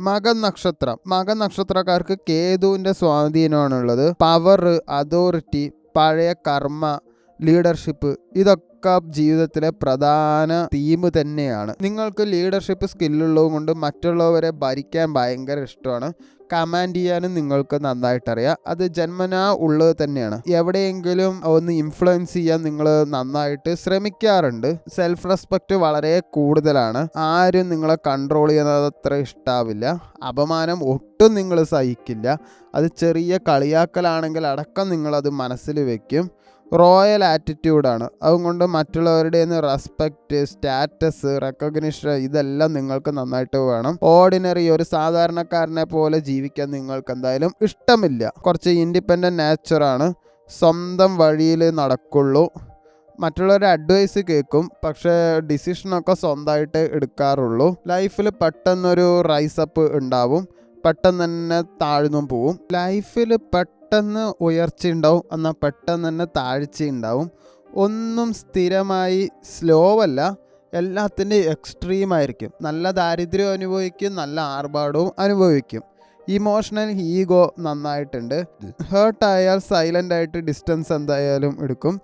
മകൻ നക്ഷത്രക്കാർക്ക് കേതുവിൻ്റെ സ്വാധീനമാണുള്ളത്. Power, authority, പഴയ കർമ്മ, ലീഡർഷിപ്പ് ഇതൊക്കെ ജീവിതത്തിലെ പ്രധാന തീം തന്നെയാണ്. നിങ്ങൾക്ക് ലീഡർഷിപ്പ് സ്കില്ലുള്ളത് കൊണ്ട് മറ്റുള്ളവരെ ഭരിക്കാൻ ഭയങ്കര ഇഷ്ടമാണ്. കമാൻഡ് ചെയ്യാനും നിങ്ങൾക്ക് നന്നായിട്ടറിയാം. അത് ജന്മനാ ഉള്ളത് തന്നെയാണ്. എവിടെയെങ്കിലും ഒന്ന് ഇൻഫ്ലുവൻസ് ചെയ്യാൻ നിങ്ങൾ നന്നായിട്ട് ശ്രമിക്കാറുണ്ട്. സെൽഫ് റെസ്പെക്റ്റ് വളരെ കൂടുതലാണ്. ആരും നിങ്ങളെ കൺട്രോൾ ചെയ്യുന്നത് അത്ര ഇഷ്ടാവില്ല. അപമാനം ഒട്ടും നിങ്ങൾ സഹിക്കില്ല. അത് ചെറിയ കളിയാക്കലാണെങ്കിൽ അടക്കം നിങ്ങളത് മനസ്സിൽ വെക്കും. റോയൽ ആറ്റിറ്റ്യൂഡാണ്. അതുകൊണ്ട് മറ്റുള്ളവരുടെ റെസ്പെക്റ്റ്, സ്റ്റാറ്റസ്, റെക്കഗ്നിഷൻ ഇതെല്ലാം നിങ്ങൾക്ക് നന്നായിട്ട് വേണം. ഓർഡിനറി ഒരു സാധാരണക്കാരനെ പോലെ ജീവിക്കാൻ നിങ്ങൾക്ക് എന്തായാലും ഇഷ്ടമില്ല. കുറച്ച് ഇൻഡിപെൻഡൻറ്റ് നേച്ചറാണ്. സ്വന്തം വഴിയിൽ നടക്കുള്ളൂ. മറ്റുള്ളവരുടെ അഡ്വൈസ് കേൾക്കും, പക്ഷേ ഡിസിഷനൊക്കെ സ്വന്തമായിട്ട് എടുക്കാറുള്ളൂ. ലൈഫിൽ പെട്ടെന്നൊരു റൈസപ്പ് ഉണ്ടാവും, പെട്ടെന്ന് തന്നെ താഴ്ന്നും പോവും. ലൈഫിൽ പെട്ടെന്ന് ഉയർച്ച ഉണ്ടാവും, എന്നാൽ പെട്ടെന്ന് തന്നെ താഴ്ച ഉണ്ടാവും. ഒന്നും സ്ഥിരമായി സ്ലോ അല്ല, എല്ലാത്തിൻ്റെയും എക്സ്ട്രീമായിരിക്കും. നല്ല ദാരിദ്ര്യം അനുഭവിക്കും, നല്ല ആർഭാടവും അനുഭവിക്കും. ഇമോഷണൽ ഈഗോ നന്നായിട്ടുണ്ട്. ഹേർട്ട് ആയാൽ സൈലൻ്റ് ആയിട്ട് ഡിസ്റ്റൻസ് എന്തായാലും എടുക്കും.